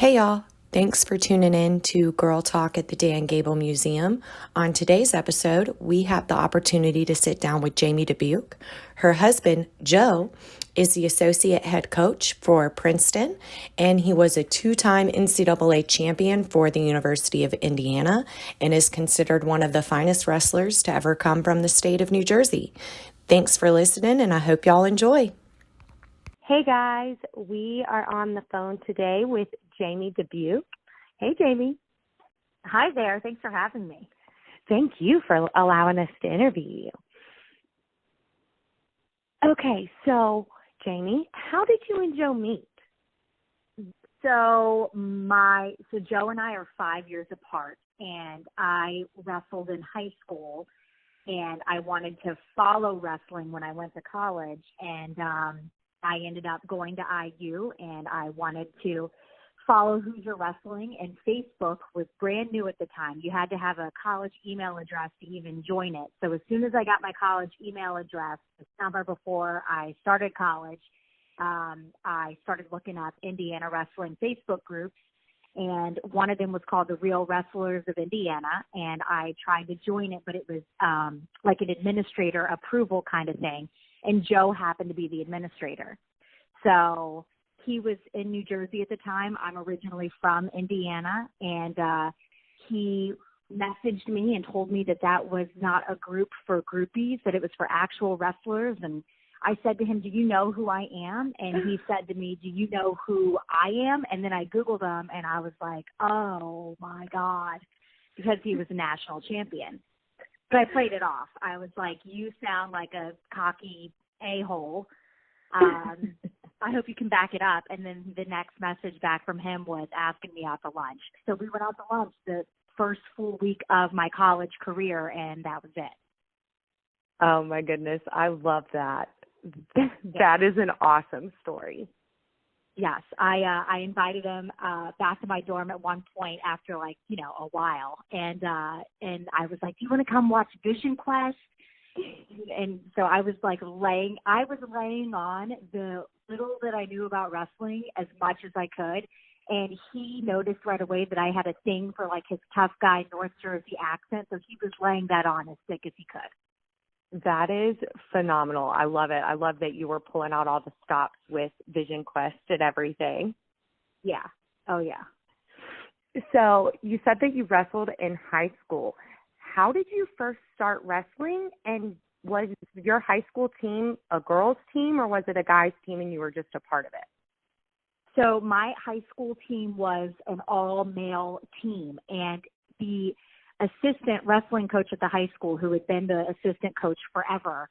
Hey y'all, thanks for tuning in to Girl Talk at the Dan Gable Museum. On today's episode, we have the opportunity to sit down with Jaimie Dubuque. Her husband, Joe, is the associate head coach for Princeton, and he was a two-time NCAA champion for the University of Indiana and is considered one of the finest wrestlers to ever come from the state of New Jersey. Thanks for listening, and I hope y'all enjoy. Hey guys, we are on the phone today with Jaimie Dubuque. Hey Jaimie. Hi there. Thanks for having me. Thank you for allowing us to interview you. Okay, so Jaimie, how did you and Joe meet? So Joe and I are 5 years apart, and I wrestled in high school, and I wanted to follow wrestling when I went to college, and I ended up going to IU, and I wanted to follow Hoosier Wrestling, and Facebook was brand new at the time. You had to have a college email address to even join it. So as soon as I got my college email address, the summer before I started college, I started looking up Indiana wrestling Facebook groups, and one of them was called the Real Wrestlers of Indiana, and I tried to join it, but it was like an administrator approval kind of thing, and Joe happened to be the administrator. So he was in New Jersey at the time. I'm originally from Indiana, and he messaged me and told me that that was not a group for groupies, that it was for actual wrestlers. And I said to him, "Do you know who I am?" And he said to me, "Do you know who I am?" And then I Googled him, and I was like, oh, my God, because he was a national champion. But I played it off. I was like, "You sound like a cocky a-hole. I hope you can back it up." And then the next message back from him was asking me out to lunch. So we went out to lunch the first full week of my college career, and that was it. Oh, my goodness. I love that. That is an awesome story. Yes, I invited him back to my dorm at one point after a while, and I was like, "Do you want to come watch Vision Quest?" And so I was laying on the little that I knew about wrestling as much as I could, and he noticed right away that I had a thing for his tough guy North Jersey accent, so he was laying that on as thick as he could. That is phenomenal. I love it. I love that you were pulling out all the stops with Vision Quest and everything. Yeah. Oh, yeah. So you said that you wrestled in high school. How did you first start wrestling? And was your high school team a girls' team, or was it a guys' team and you were just a part of it? So my high school team was an all-male team, and the assistant wrestling coach at the high school, who had been the assistant coach forever,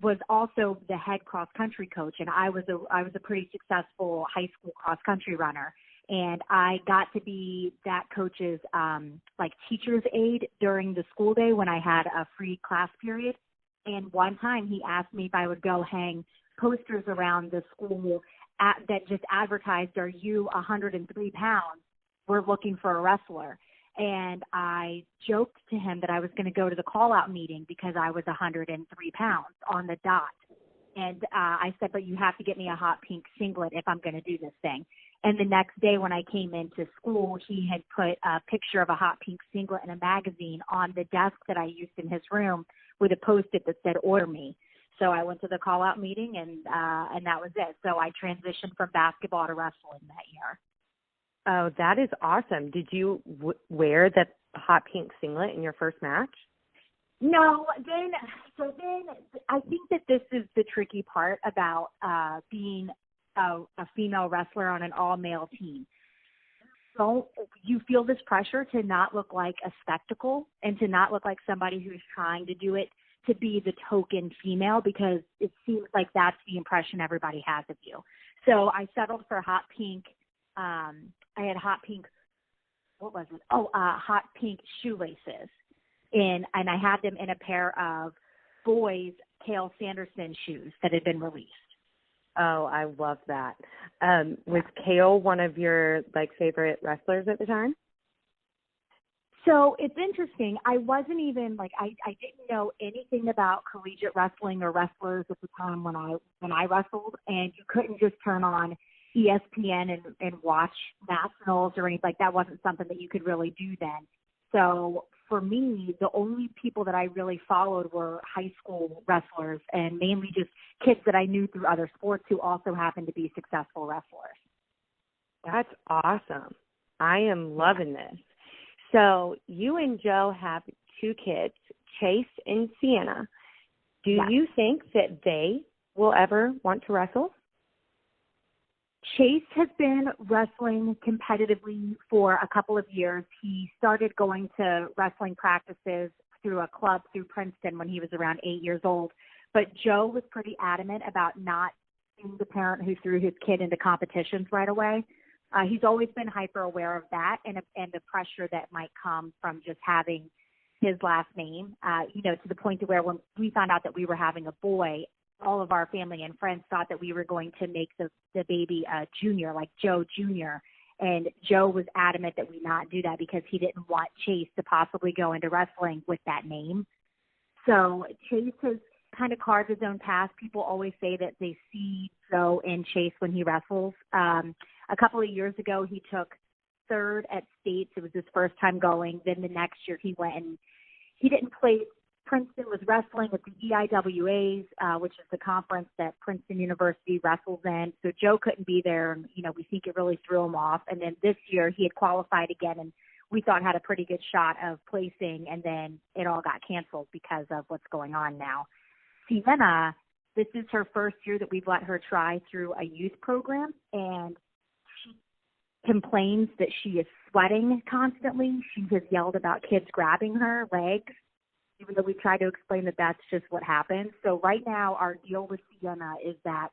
was also the head cross-country coach, and I was a pretty successful high school cross-country runner, and I got to be that coach's teacher's aide during the school day when I had a free class period. And one time he asked me if I would go hang posters around the school that just advertised, "Are you 103 pounds? We're looking for a wrestler." And I joked to him that I was going to go to the call-out meeting because I was 103 pounds on the dot. And I said, "But you have to get me a hot pink singlet if I'm going to do this thing." And the next day when I came into school, he had put a picture of a hot pink singlet in a magazine on the desk that I used in his room with a Post-it that said, "Order me." So I went to the call-out meeting, and that was it. So I transitioned from basketball to wrestling that year. Oh, that is awesome. Did you wear the hot pink singlet in your first match? No. Then I think that this is the tricky part about being a female wrestler on an all-male team. You feel this pressure to not look like a spectacle and to not look like somebody who's trying to do it to be the token female, because it seems like that's the impression everybody has of you. So I settled for hot pink. I had hot pink, what was it? Hot pink shoelaces. And I had them in a pair of boys' Cael Sanderson shoes that had been released. Oh, I love that. Was Cael one of your favorite wrestlers at the time? So it's interesting. I wasn't even I didn't know anything about collegiate wrestling or wrestlers at the time when I wrestled, and you couldn't just turn on ESPN and watch nationals or anything like that. Wasn't something that you could really do then. So for me, the only people that I really followed were high school wrestlers and mainly just kids that I knew through other sports who also happened to be successful wrestlers. That's awesome. I am loving this. So you and Joe have 2 kids, Chase and Sienna. Do you think that they will ever want to wrestle? Chase has been wrestling competitively for a couple of years. He started going to wrestling practices through a club through Princeton when he was around 8 years old. But Joe was pretty adamant about not being the parent who threw his kid into competitions right away. He's always been hyper aware of that and the pressure that might come from just having his last name, to the point to where when we found out that we were having a boy, all of our family and friends thought that we were going to make the baby junior, like Joe Jr. And Joe was adamant that we not do that because he didn't want Chase to possibly go into wrestling with that name. So Chase has kind of carved his own path. People always say that they see Joe and Chase when he wrestles. A couple of years ago, he took 3rd at states. It was his first time going. Then the next year he went and he didn't play. Princeton was wrestling at the 𝐊𝐈𝐑𝐋, which is the conference that Princeton University wrestles in. So Joe couldn't be there, and, we think it really threw him off. And then this year he had qualified again, and we thought had a pretty good shot of placing, and then it all got canceled because of what's going on now. Sienna, this is her first year that we've let her try through a youth program, and she complains that she is sweating constantly. She has yelled about kids grabbing her legs, even though we try to explain that that's just what happens. So right now our deal with Sienna is that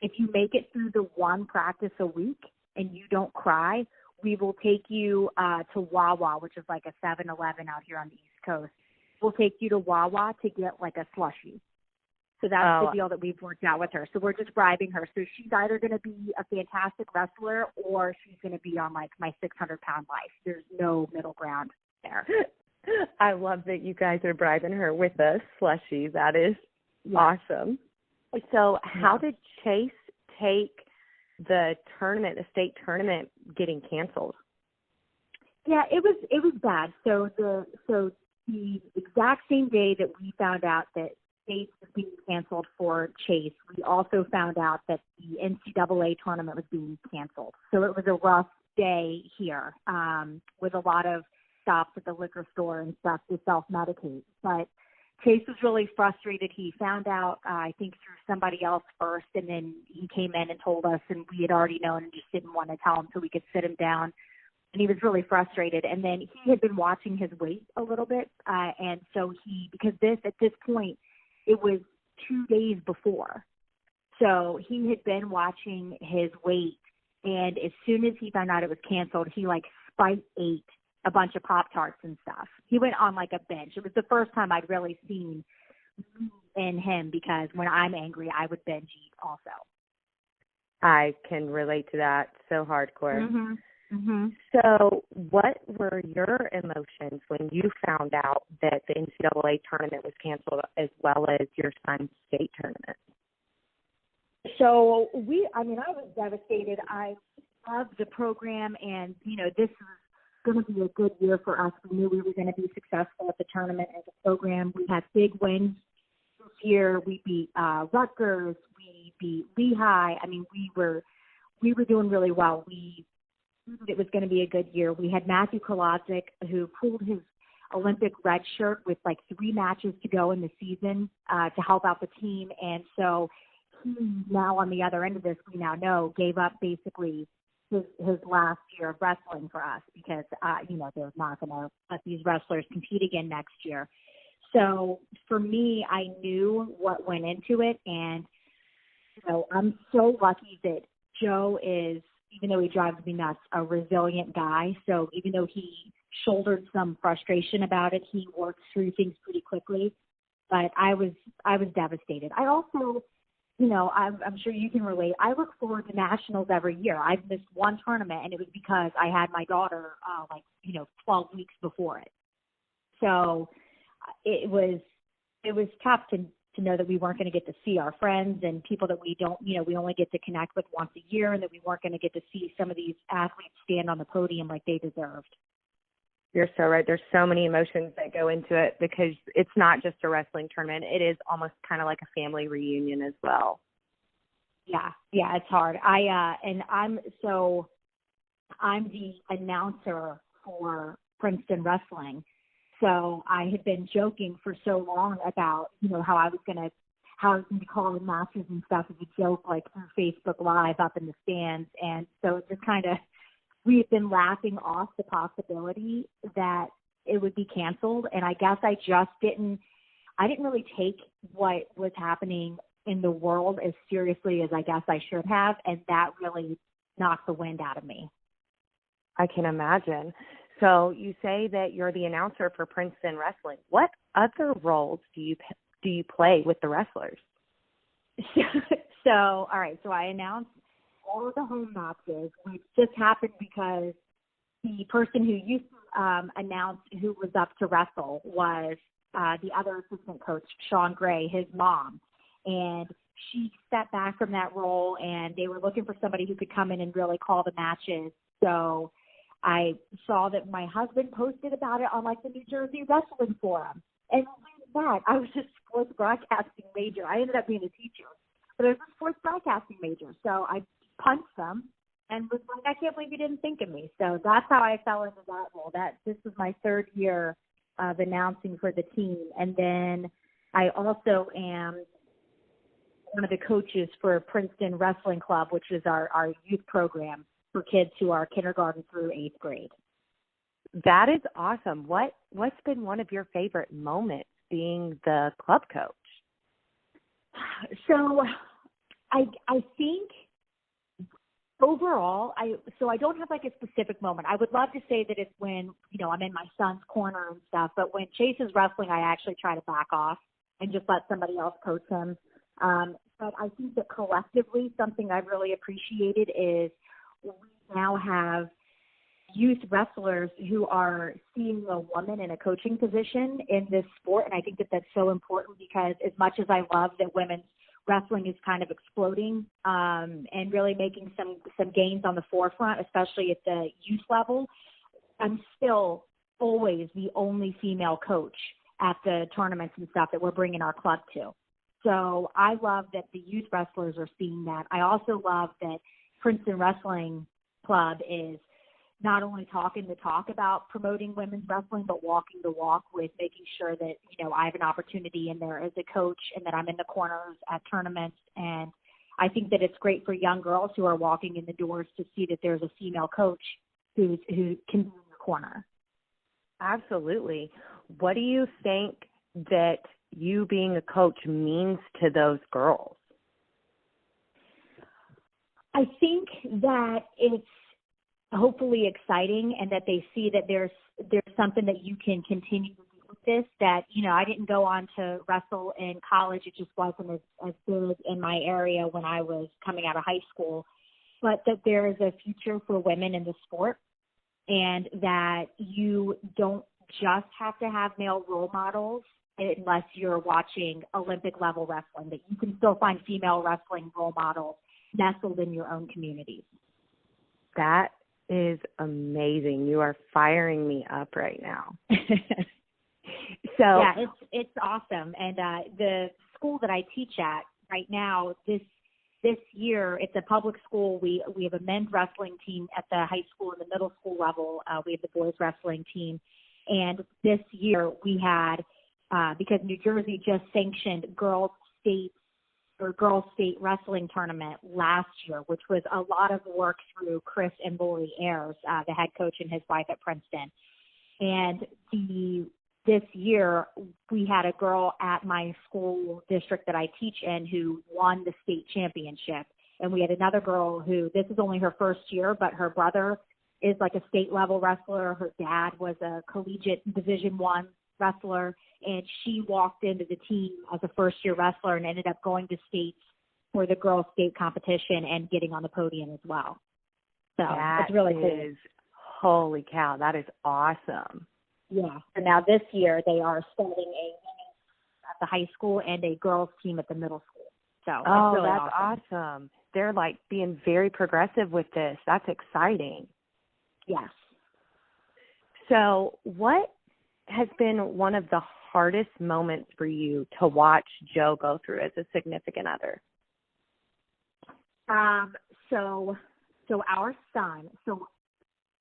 if you make it through the 1 practice a week and you don't cry, we will take you to Wawa, which is like a 7-Eleven out here on the East Coast. We'll take you to Wawa to get like a slushie. So that's the deal that we've worked out with her. So we're just bribing her. So she's either going to be a fantastic wrestler or she's going to be on like my 600-pound life. There's no middle ground there. I love that you guys are bribing her with a slushie. That is awesome. So how did Chase take the tournament, the state tournament, getting canceled? Yeah, it was bad. So the exact same day that we found out that states was being canceled for Chase, we also found out that the NCAA tournament was being canceled. So it was a rough day here with a lot of stops at the liquor store and stuff to self-medicate. But Chase was really frustrated. He found out, I think, through somebody else first, and then he came in and told us, and we had already known and just didn't want to tell him so we could sit him down. And he was really frustrated. And then he had been watching his weight a little bit, and so because at this point, it was 2 days before. So he had been watching his weight, and as soon as he found out it was canceled, he spite ate a bunch of Pop-Tarts and stuff. He went on like a binge. It was the first time I'd really seen me in him because when I'm angry, I would binge eat also. I can relate to that so hardcore. Mm-hmm. Mm-hmm. So what were your emotions when you found out that the NCAA tournament was canceled as well as your son's state tournament? So I was devastated. I loved the program, and, this is going to be a good year for us. We knew we were going to be successful at the tournament as a program. We had big wins this year. We beat Rutgers. We beat Lehigh. We were doing really well. It was going to be a good year. We had Matthew 𝐓𝐀𝐋, who pulled his Olympic red shirt with 3 matches to go in the season to help out the team. And so he now, on the other end of this, we now know, gave up basically his last year of wrestling for us because, they're not going to let these wrestlers compete again next year. So for me, I knew what went into it. And, I'm so lucky that Joe is, even though he drives me nuts, a resilient guy. So even though he shouldered some frustration about it, he worked through things pretty quickly. But I was devastated. I also, I'm sure you can relate. I look forward to nationals every year. I've missed one tournament, and it was because I had my daughter 12 weeks before it. So it was tough to to know that we weren't going to get to see our friends and people that we don't, we only get to connect with once a year, and that we weren't going to get to see some of these athletes stand on the podium like they deserved. You're so right. There's so many emotions that go into it because it's not just a wrestling tournament. It is almost kind of like a family reunion as well. Yeah, it's hard. I'm the announcer for Princeton Wrestling. So I had been joking for so long about, how I was going to be calling matches and stuff as a joke, like through Facebook Live up in the stands. And so it just we had been laughing off the possibility that it would be canceled. And I guess I didn't really take what was happening in the world as seriously as I guess I should have. And that really knocked the wind out of me. I can imagine. So you say that you're the announcer for Princeton Wrestling. What other roles do you play with the wrestlers? So, all right. So I announced all of the home matches, which just happened because the person who used to announce who was up to wrestle was the other assistant coach, Sean Gray, his mom. And she stepped back from that role, and they were looking for somebody who could come in and really call the matches. So I saw that my husband posted about it on the New Jersey Wrestling Forum. And that, I was a sports broadcasting major. I ended up being a teacher, but I was a sports broadcasting major. So I punched them and was like, I can't believe you didn't think of me. So that's how I fell into that role. This was my third year of announcing for the team. And then I also am one of the coaches for Princeton Wrestling Club, which is our youth program for kids who are kindergarten through 8th grade. That is awesome. What's been one of your favorite moments being the club coach? So I think overall, I don't have a specific moment. I would love to say that it's when, I'm in my son's corner and stuff, but when Chase is wrestling, I actually try to back off and just let somebody else coach him. But I think that collectively, something I've really appreciated is we now have youth wrestlers who are seeing a woman in a coaching position in this sport. And I think that that's so important because as much as I love that women's wrestling is kind of exploding and really making some gains on the forefront, especially at the youth level, I'm still always the only female coach at the tournaments and stuff that we're bringing our club to. So I love that the youth wrestlers are seeing that. I also love that Princeton Wrestling Club is not only talking the talk about promoting women's wrestling, but walking the walk with making sure that, I have an opportunity in there as a coach and that I'm in the corners at tournaments. And I think that it's great for young girls who are walking in the doors to see that there's a female coach who can be in the corner. Absolutely. What do you think that you being a coach means to those girls? I think that it's hopefully exciting and that they see that there's something that you can continue to do with this, that, I didn't go on to wrestle in college. It just wasn't as big in my area when I was coming out of high school, but that there is a future for women in the sport and that you don't just have to have male role models unless you're watching Olympic level wrestling, that you can still find female wrestling role models nestled in your own communities. That is amazing. You are firing me up right now. So yeah, it's awesome. And the school that I teach at right now, this year, it's a public school. We have a men's wrestling team at the high school and the middle school level. We have the boys wrestling team. And this year we had, because New Jersey just sanctioned girls state wrestling tournament last year, which was a lot of work through Chris and Lori Ayers, the head coach and his wife at Princeton. And this year we had a girl at my school district that I teach in who won the state championship. And we had another girl who, this is only her first year, but her brother is like a state level wrestler. Her dad was a collegiate Division I wrestler, and she walked into the team as a first-year wrestler and ended up going to states for the girls' state competition and getting on the podium as well. So it's really cool. Holy cow, that is awesome. Yeah. And now this year they are starting a women's the high school and a girls team at the middle school. So Oh, really that's awesome. They're like being very progressive with this. That's exciting. Yes. So what has been one of the hardest moments for you to watch Joe go through as a significant other? So our son, so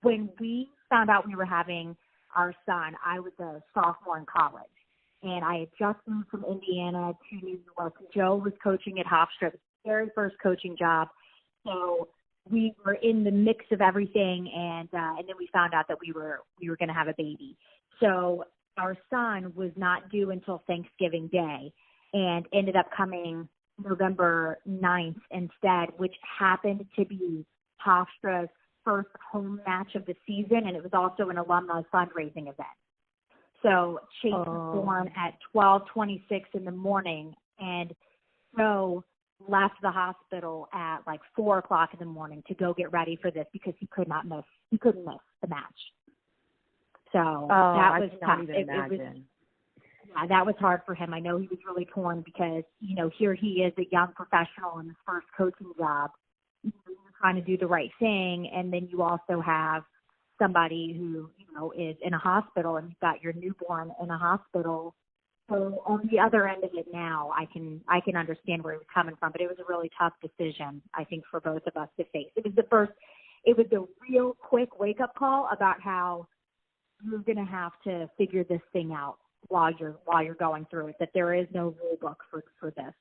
when we found out we were having our son, I was a sophomore in college, and I had just moved from Indiana to New York. Joe was coaching at Hofstra, his very first coaching job. So we were in the mix of everything, and then we found out that we were going to have a baby. So our son was not due until Thanksgiving Day, and ended up coming November 9th instead, which happened to be Hofstra's first home match of the season, and it was also an alumni fundraising event. So Chase was born at 12:26 in the morning, and Joe left the hospital at like 4 o'clock in the morning to go get ready for this because he couldn't miss the match. So that was tough. Yeah, that was hard for him. I know he was really torn because, you know, here he is, a young professional in his first coaching job, you're trying to do the right thing, and then you also have somebody who, you know, is in a hospital, and you've got your newborn in a hospital. So on the other end of it now, I can understand where he was coming from, but it was a really tough decision, I think, for both of us to face. It was the real quick wake-up call about how you're going to have to figure this thing out while you're going through it, that there is no rule book for this.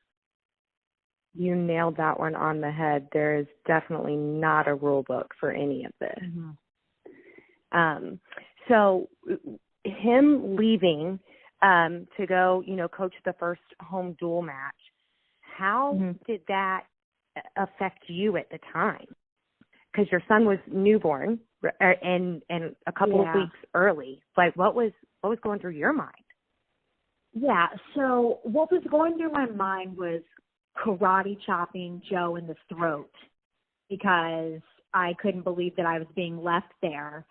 You nailed that one on the head. There is definitely not a rule book for any of this. Mm-hmm. So him leaving to go, you know, coach the first home dual match, how did that affect you at the time? Because your son was newborn and a couple of weeks early. Like, what was going through your mind? Yeah, so what was going through my mind was karate chopping Joe in the throat, because I couldn't believe that I was being left there,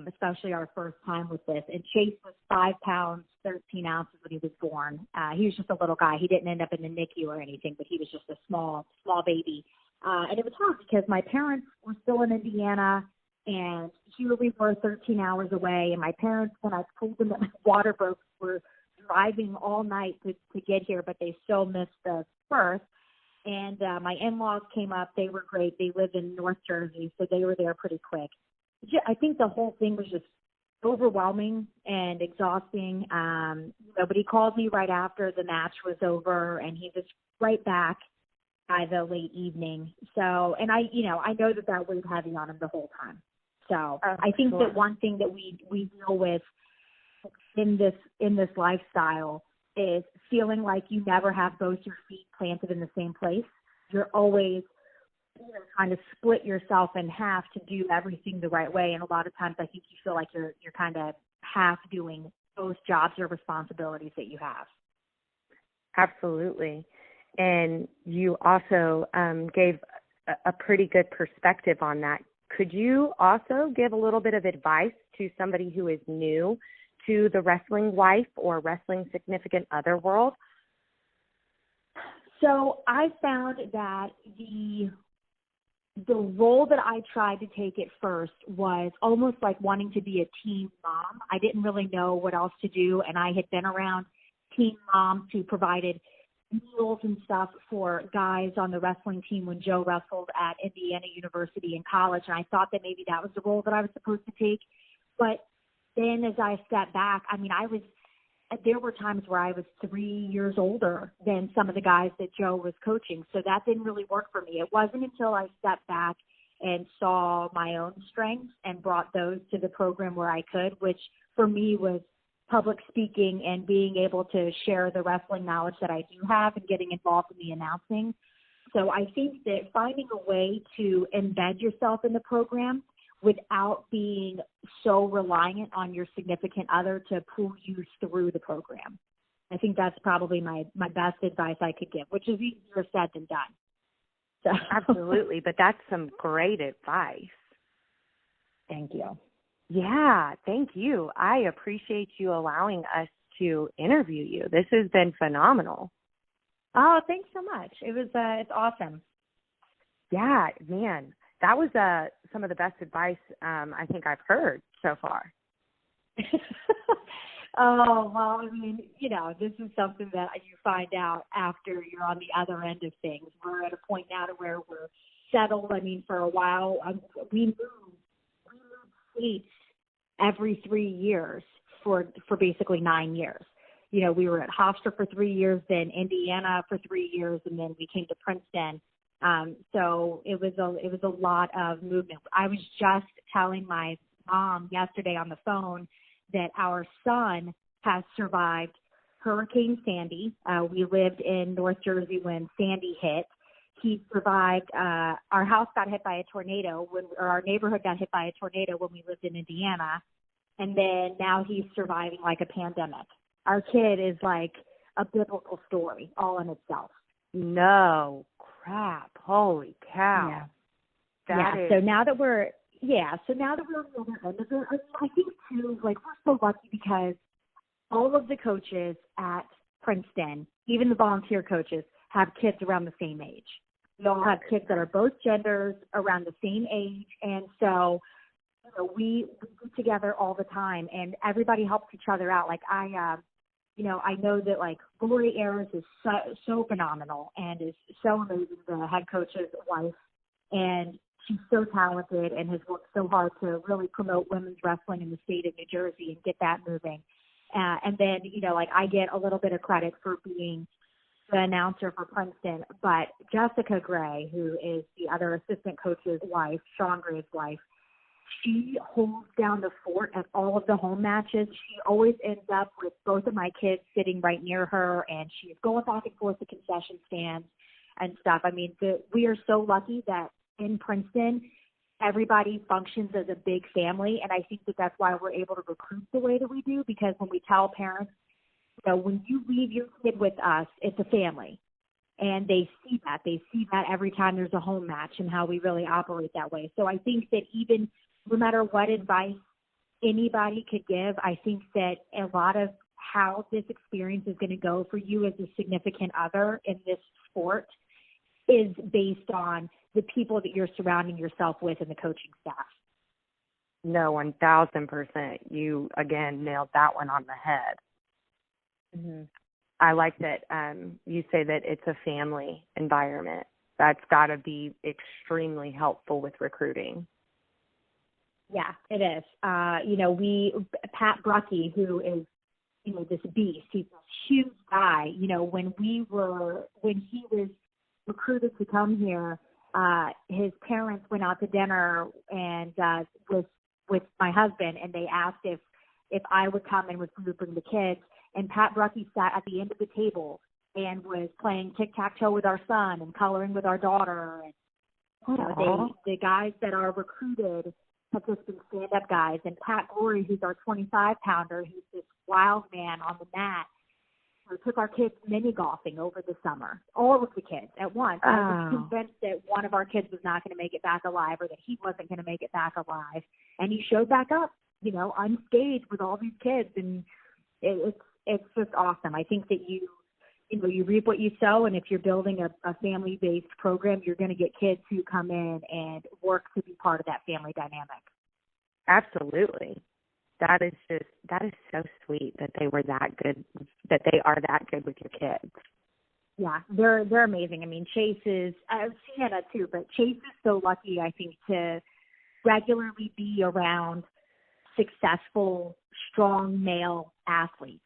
especially our first time with this. And Chase was 5 pounds, 13 ounces when he was born. He was just a little guy. He didn't end up in the NICU or anything, but he was just a small baby. And it was hard because my parents were still in Indiana, and here we were 13 hours away. And my parents, when I told them that my water broke, were driving all night to get here, but they still missed the birth. And my in-laws came up. They were great. They live in North Jersey, so they were there pretty quick. I think the whole thing was just overwhelming and exhausting. But he called me right after the match was over, and he was right back by the late evening. So, and I know that weighed heavy on him the whole time. So I think that one thing that we deal with in this lifestyle is feeling like you never have both your feet planted in the same place. You're always trying to split yourself in half to do everything the right way. And a lot of times I think you feel like you're kind of half doing both jobs or responsibilities that you have. Absolutely. And you also gave a pretty good perspective on that. Could you also give a little bit of advice to somebody who is new to the wrestling wife or wrestling significant other world? So I found that the role that I tried to take at first was almost like wanting to be a teen mom. I didn't really know what else to do, and I had been around teen moms who provided meals and stuff for guys on the wrestling team when Joe wrestled at Indiana University in college, and I thought that maybe that was the role that I was supposed to take. But then as I stepped back, there were times where I was 3 years older than some of the guys that Joe was coaching. So that didn't really work for me. It wasn't until I stepped back and saw my own strengths and brought those to the program where I could, which for me was public speaking and being able to share the wrestling knowledge that I do have and getting involved in the announcing. So I think that finding a way to embed yourself in the program without being so reliant on your significant other to pull you through the program. I think that's probably my best advice I could give, which is easier said than done. So. Absolutely, but that's some great advice. Thank you. Yeah, thank you. I appreciate you allowing us to interview you. This has been phenomenal. Oh, thanks so much. It's awesome. Yeah, man, that was some of the best advice I think I've heard so far. Oh, well, I mean, this is something that you find out after you're on the other end of things. We're at a point now to where we're settled. I mean, for a while, we moved states every 3 years for basically 9 years. We were at Hofstra for 3 years, then Indiana for 3 years, and then we came to Princeton. So it was a lot of movement. I was just telling my mom yesterday on the phone that our son has survived Hurricane Sandy. We lived in North Jersey when Sandy hit. He survived. Our house got hit by a tornado or our neighborhood got hit by a tornado when we lived in Indiana. And then now he's surviving like a pandemic. Our kid is like a biblical story all in itself. No crap. Holy cow. Yeah. So now that we're on the other end of it, I think too, like, we're so lucky because all of the coaches at Princeton, even the volunteer coaches, have kids around the same age. We all have kids that are both genders around the same age. And so, we get together all the time and everybody helps each other out. Like I know that like Lori Ayers is so phenomenal and is so amazing, the head coach's wife. And she's so talented and has worked so hard to really promote women's wrestling in the state of New Jersey and get that moving. And then, I get a little bit of credit for being the announcer for Princeton, but Jessica Gray, who is the other assistant coach's wife, Sean Gray's wife, she holds down the fort at all of the home matches. She always ends up with both of my kids sitting right near her, and she's going back and forth to concession stands and stuff. I mean, we are so lucky that in Princeton, everybody functions as a big family, and I think that that's why we're able to recruit the way that we do, because when we tell parents, when you leave your kid with us, it's a family. And they see that. They see that every time there's a home match and how we really operate that way. So I think that even no matter what advice anybody could give, I think that a lot of how this experience is going to go for you as a significant other in this sport is based on the people that you're surrounding yourself with and the coaching staff. No, 1,000%. You, again, nailed that one on the head. Mm-hmm. I like that you say that it's a family environment. That's got to be extremely helpful with recruiting. Yeah, it is. Pat Brucky, who is, this beast, he's a huge guy. When he was recruited to come here, his parents went out to dinner and with my husband, and they asked if I would come and would bring the kids. And Pat Brucky sat at the end of the table and was playing tic-tac-toe with our son and coloring with our daughter. And the guys that are recruited have just been stand-up guys. And Pat Glory, who's our 25-pounder, who's this wild man on the mat, took our kids mini-golfing over the summer, all of the kids at once. I was convinced that one of our kids was not going to make it back alive or that he wasn't going to make it back alive. And he showed back up, unscathed with all these kids. And it's just awesome. I think that you reap what you sow, and if you're building a family-based program, you're going to get kids who come in and work to be part of that family dynamic. Absolutely. That is so sweet that they were that good, that they are that good with your kids. Yeah, they're amazing. I mean, Chase is, Sienna too, but Chase is so lucky, I think, to regularly be around successful, strong male athletes.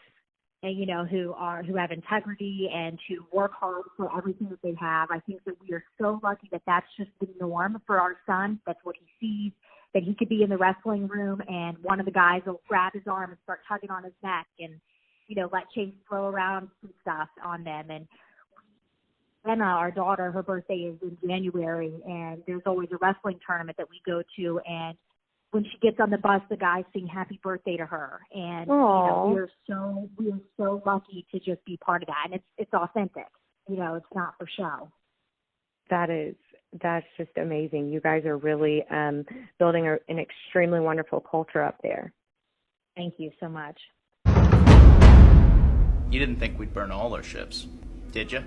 And, who have integrity and who work hard for everything that they have. I think that we are so lucky that that's just the norm for our son. That's what he sees, that he could be in the wrestling room and one of the guys will grab his arm and start tugging on his neck and, let Chase throw around some stuff on them. And Anna, our daughter, her birthday is in January, and there's always a wrestling tournament that we go to, and when she gets on the bus, the guys sing happy birthday to her. And we are so lucky to just be part of that. And it's authentic. It's not for show. That's just amazing. You guys are really building an extremely wonderful culture up there. Thank you so much. You didn't think we'd burn all our ships, did you?